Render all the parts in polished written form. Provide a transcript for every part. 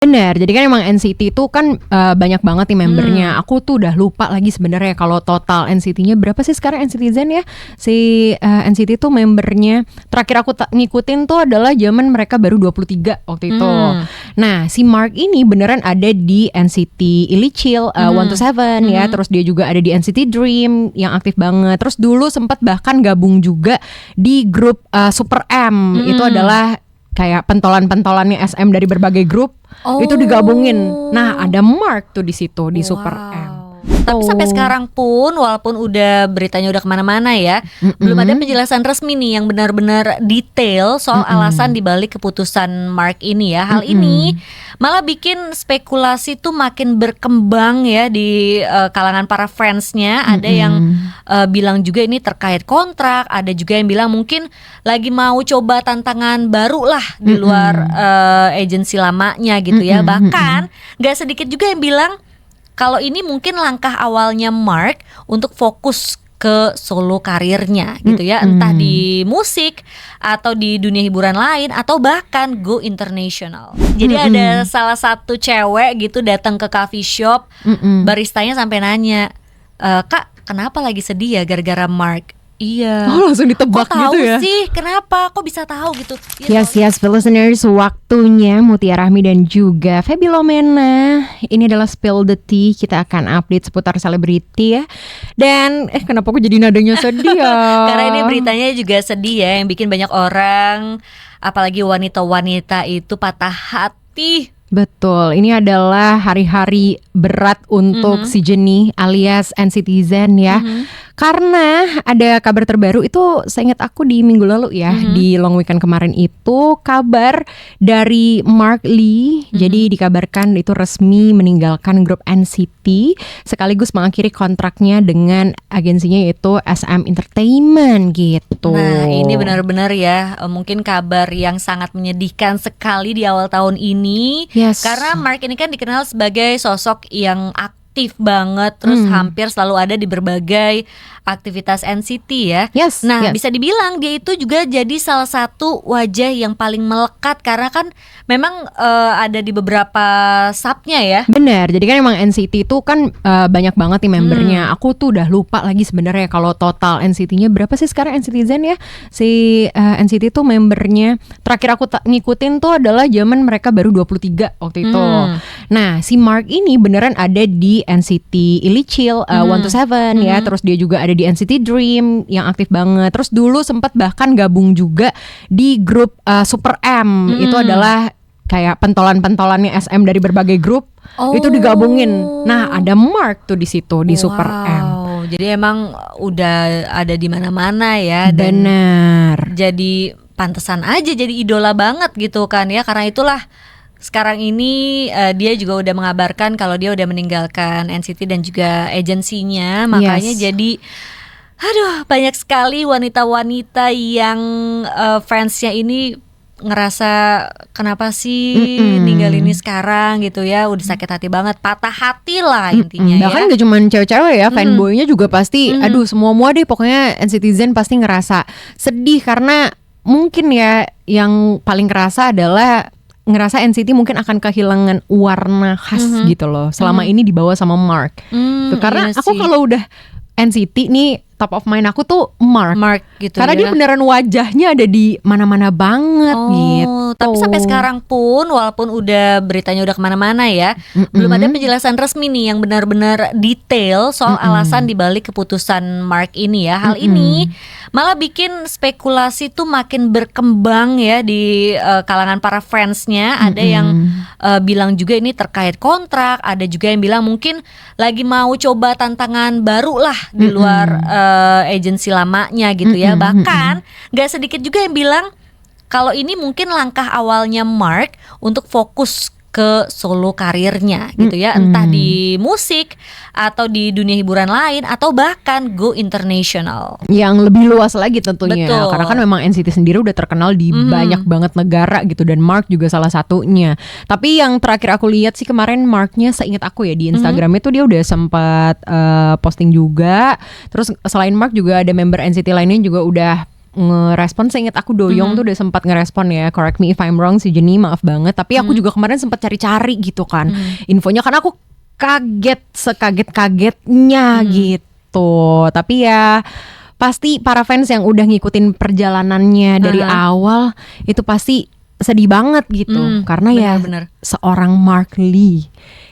Bener, jadi kan emang NCT itu kan banyak banget nih membernya. Aku tuh udah lupa lagi sebenarnya kalau total NCT-nya berapa sih sekarang NCTzen ya. Si NCT tuh membernya terakhir aku ngikutin tuh adalah zaman mereka baru 23 waktu itu. Nah, si Mark ini beneran ada di NCT Illichil 127 ya. Terus dia juga ada di NCT Dream yang aktif banget. Terus dulu sempat bahkan gabung juga di grup Super M. Itu adalah kayak pentolan-pentolannya SM dari berbagai grup. Itu digabungin. Nah, ada Mark tuh di situ di Super M. Tapi sampai sekarang pun, walaupun udah beritanya udah kemana-mana ya, belum ada penjelasan resmi nih yang benar-benar detail soal alasan dibalik keputusan Mark ini ya. Hal ini malah bikin spekulasi tuh makin berkembang ya di kalangan para fansnya. Ada yang bilang juga ini terkait kontrak, ada juga yang bilang mungkin lagi mau coba tantangan baru lah di luar agensi lamanya gitu ya. Bahkan gak sedikit juga yang bilang kalau ini mungkin langkah awalnya Mark untuk fokus ke solo karirnya gitu ya, entah di musik atau di dunia hiburan lain atau bahkan go international. Jadi ada salah satu cewek gitu datang ke coffee shop, baristanya sampai nanya, "Kak, kenapa lagi sedih ya gara-gara Mark?" Iya. Oh, langsung ditebak kok tahu gitu ya. sih? Kenapa? Kok bisa tahu gitu? Yes, listeners, waktunya Mutia Rahmi dan juga Feby Lomena. Ini adalah Spill the Tea. Kita akan update seputar selebriti ya. Dan kenapa aku jadi nadanya sedih ya? Karena ini beritanya juga sedih ya, yang bikin banyak orang, apalagi wanita-wanita itu patah hati. Betul, ini adalah hari-hari berat untuk si Jennie alias NCTzen ya. Karena ada kabar terbaru itu, seingat aku di minggu lalu ya, di long weekend kemarin itu kabar dari Mark Lee. Jadi dikabarkan itu resmi meninggalkan grup NCT sekaligus mengakhiri kontraknya dengan agensinya yaitu SM Entertainment gitu. Nah, ini benar-benar ya mungkin kabar yang sangat menyedihkan sekali di awal tahun ini. Yes. Karena Mark ini kan dikenal sebagai sosok yang aktif banget, terus hampir selalu ada di berbagai aktivitas NCT ya. Yes, nah, yes. bisa dibilang dia itu juga jadi salah satu wajah yang paling melekat karena kan memang ada di beberapa subnya ya. Bener, jadi kan emang NCT itu kan banyak banget nih membernya. Aku tuh udah lupa lagi sebenarnya kalau total NCT-nya berapa sih sekarang NCTzen ya. Si NCT tuh membernya terakhir aku ngikutin tuh adalah zaman mereka baru 23 waktu itu. Nah, si Mark ini beneran ada di NCT Illichil 127 ya. Terus dia juga ada di NCT Dream yang aktif banget. Terus dulu sempat bahkan gabung juga di grup Super M. Itu adalah kayak pentolan-pentolannya SM dari berbagai grup. Itu digabungin. Nah, ada Mark tuh di situ di Super M. Jadi emang udah ada di mana-mana ya. Bener. Jadi pantesan aja jadi idola banget gitu kan ya. Karena itulah sekarang ini dia juga udah mengabarkan kalau dia udah meninggalkan NCT dan juga agensinya. Makanya jadi banyak sekali wanita-wanita yang fansnya ini ngerasa kenapa sih ninggalin ini sekarang gitu ya. Udah sakit hati banget, patah hati lah intinya. Bahkan gak cuma cewek-cewek ya, fanboynya juga pasti aduh semua deh pokoknya NCTzen pasti ngerasa sedih. Karena mungkin ya yang paling kerasa adalah ngerasa NCT mungkin akan kehilangan warna khas gitu loh selama ini dibawa sama Mark. Karena aku kalau udah NCT nih top of mind aku tuh Mark gitu. Karena dia beneran wajahnya ada di mana-mana banget gitu. Tapi sampai sekarang pun, walaupun udah beritanya udah kemana-mana ya, belum ada penjelasan resmi nih yang benar-benar detail soal alasan dibalik keputusan Mark ini ya. Hal ini malah bikin spekulasi tuh makin berkembang ya di kalangan para fansnya. Ada yang bilang juga ini terkait kontrak, ada juga yang bilang mungkin lagi mau coba tantangan baru lah di luar agensi lamanya gitu ya. Bahkan gak sedikit juga yang bilang kalau ini mungkin langkah awalnya Mark untuk fokus ke solo karirnya gitu ya, entah di musik atau di dunia hiburan lain atau bahkan go international yang lebih luas lagi tentunya. Betul. Karena kan memang NCT sendiri udah terkenal di banyak banget negara gitu, dan Mark juga salah satunya. Tapi yang terakhir aku lihat sih kemarin Marknya, seingat aku ya di Instagramnya tuh dia udah sempat posting juga. Terus selain Mark juga ada member NCT lainnya juga udah ngerespon. Seingat aku Doyoung tuh udah sempat ngerespon ya. Correct me if I'm wrong, si Jennie, maaf banget. Tapi aku juga kemarin sempat cari-cari gitu kan infonya, karena aku kaget sekaget-kagetnya gitu. Tapi ya pasti para fans yang udah ngikutin perjalanannya dari awal itu pasti sedih banget gitu. Karena bener. Seorang Mark Lee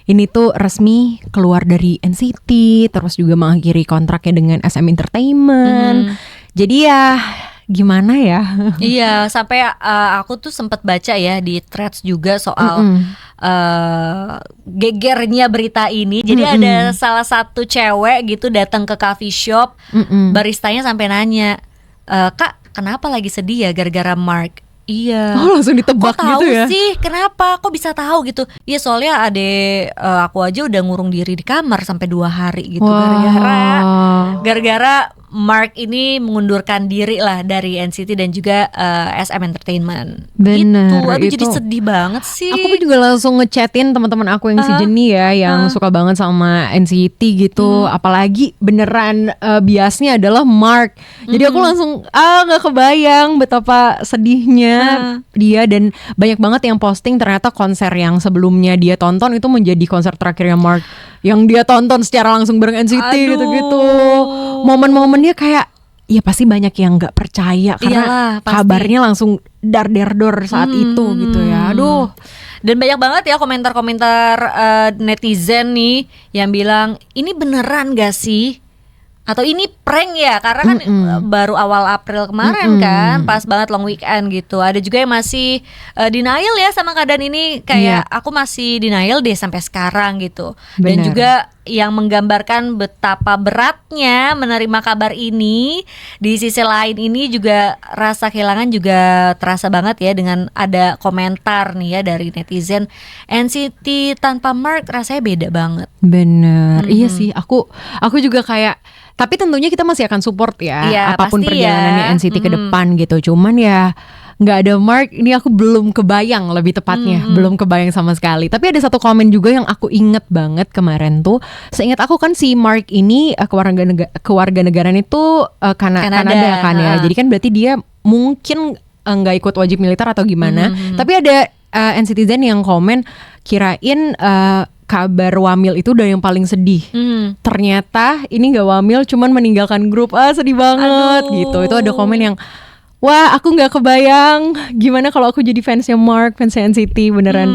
ini tuh resmi keluar dari NCT, terus juga mengakhiri kontraknya dengan SM Entertainment. Jadi ya gimana ya? Iya, sampai aku tuh sempat baca ya di threads juga soal gegernya berita ini. Jadi ada salah satu cewek gitu datang ke coffee shop, baristanya sampai nanya, "Kak, kenapa lagi sedih ya gara-gara Mark?" Iya. Oh, langsung ditebak kok tahu gitu ya? sih, kenapa? Kok bisa tahu gitu? Iya, soalnya aku aja udah ngurung diri di kamar sampai 2 hari gitu. Gara-gara Mark ini mengundurkan diri lah dari NCT dan juga SM Entertainment. Bener, Gitu. Aduh, itu. jadi sedih banget sih. Aku pun juga langsung ngechatin teman-teman aku yang si Jennie ya, yang suka banget sama NCT gitu. Apalagi beneran biasnya adalah Mark. Jadi aku langsung nggak kebayang betapa sedihnya dia. Dan banyak banget yang posting ternyata konser yang sebelumnya dia tonton itu menjadi konser terakhirnya Mark yang dia tonton secara langsung bareng NCT gitu-gitu. Momen-momennya kayak ya pasti banyak yang nggak percaya karena Iyalah, pasti. kabarnya langsung dar-der-dor saat itu gitu ya. Aduh. Dan banyak banget ya komentar-komentar netizen nih yang bilang, ini beneran gak sih? Atau ini prank ya? Karena kan baru awal April kemarin kan, pas banget long weekend gitu. Ada juga yang masih denial ya sama keadaan ini. Kayak aku masih denial deh sampai sekarang gitu. Dan Bener. juga yang menggambarkan betapa beratnya menerima kabar ini. Di sisi lain ini juga rasa kehilangan juga terasa banget ya, dengan ada komentar nih ya dari netizen, NCT tanpa Mark rasanya beda banget. Bener, iya sih. Aku juga kayak, tapi tentunya kita masih akan support ya, Iya, apapun pasti perjalanannya ya. NCT ke depan gitu. Cuman ya nggak ada Mark, ini aku belum kebayang, lebih tepatnya belum kebayang sama sekali. Tapi ada satu komen juga yang aku inget banget kemarin tuh. Seingat aku kan si Mark ini kewarganegaraan itu Kanada kan ya. Jadi kan berarti dia mungkin nggak ikut wajib militer atau gimana. Tapi ada NCTzen yang komen, kirain kabar wamil itu udah yang paling sedih. Ternyata ini gak wamil, cuman meninggalkan grup. Sedih banget. Aduh. Gitu. Itu ada komen yang, wah aku gak kebayang gimana kalau aku jadi fansnya Mark, fansnya NCT. Beneran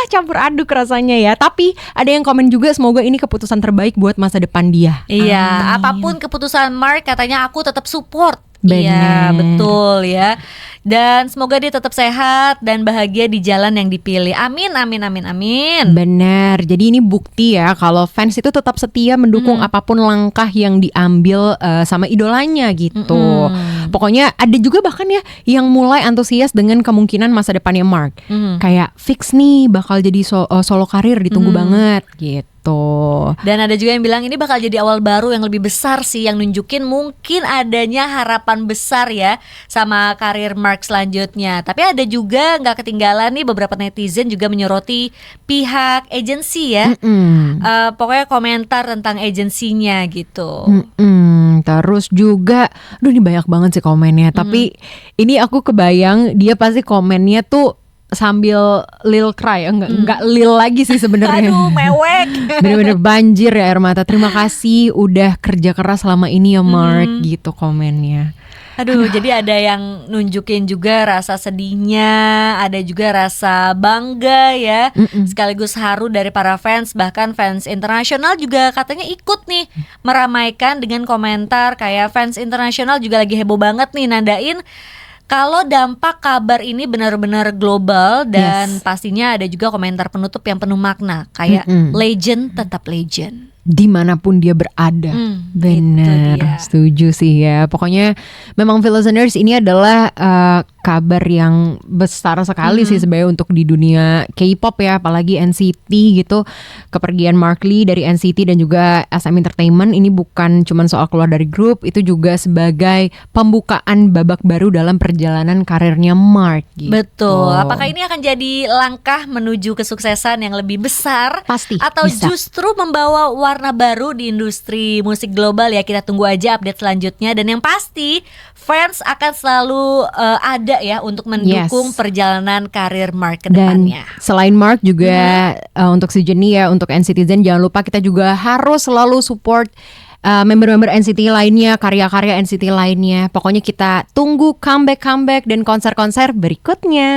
campur aduk rasanya ya. Tapi ada yang komen juga, semoga ini keputusan terbaik buat masa depan dia. Iya, apapun keputusan Mark, katanya aku tetap support. Bener. Iya, betul ya. Dan semoga dia tetap sehat dan bahagia di jalan yang dipilih. Amin, amin, amin, amin. Bener, jadi ini bukti ya kalau fans itu tetap setia mendukung apapun langkah yang diambil sama idolanya gitu. Pokoknya ada juga bahkan ya yang mulai antusias dengan kemungkinan masa depannya Mark. Kayak fix nih bakal jadi solo karir, ditunggu banget gitu. Dan ada juga yang bilang ini bakal jadi awal baru yang lebih besar sih, yang nunjukin mungkin adanya harapan besar ya sama karir Mark selanjutnya. Tapi ada juga nggak ketinggalan nih beberapa netizen juga menyoroti pihak agensi ya. Pokoknya komentar tentang agensinya gitu. Terus juga, aduh ini banyak banget sih komennya. Tapi ini aku kebayang dia pasti komennya tuh sambil lil cry, enggak lil lagi sih sebenarnya. Aduh, mewek. Bener-bener banjir ya air mata. Terima kasih udah kerja keras selama ini ya Mark, gitu komennya. Aduh, jadi ada yang nunjukin juga rasa sedihnya, ada juga rasa bangga ya, sekaligus haru dari para fans. Bahkan fans internasional juga katanya ikut nih meramaikan dengan komentar kayak fans internasional juga lagi heboh banget nih nandain kalau dampak kabar ini benar-benar global. Dan pastinya ada juga komentar penutup yang penuh makna kayak legend tetap legend dimanapun dia berada. Bener, setuju sih ya. Pokoknya memang listeners, ini adalah kabar yang besar sekali sih sebenarnya untuk di dunia K-pop ya, apalagi NCT gitu. Kepergian Mark Lee dari NCT dan juga SM Entertainment ini bukan cuma soal keluar dari grup, itu juga sebagai pembukaan babak baru dalam perjalanan karirnya Mark gitu. Betul. Apakah ini akan jadi langkah menuju kesuksesan yang lebih besar? Pasti atau bisa. justru membawa warna baru di industri musik global ya. Kita tunggu aja update selanjutnya. Dan yang pasti fans akan selalu ada ya untuk mendukung perjalanan karir Mark ke depannya. Dan selain Mark juga untuk si Jennie ya, untuk NCTzen jangan lupa kita juga harus selalu support member-member NCT lainnya, karya-karya NCT lainnya. Pokoknya kita tunggu comeback dan konser-konser berikutnya.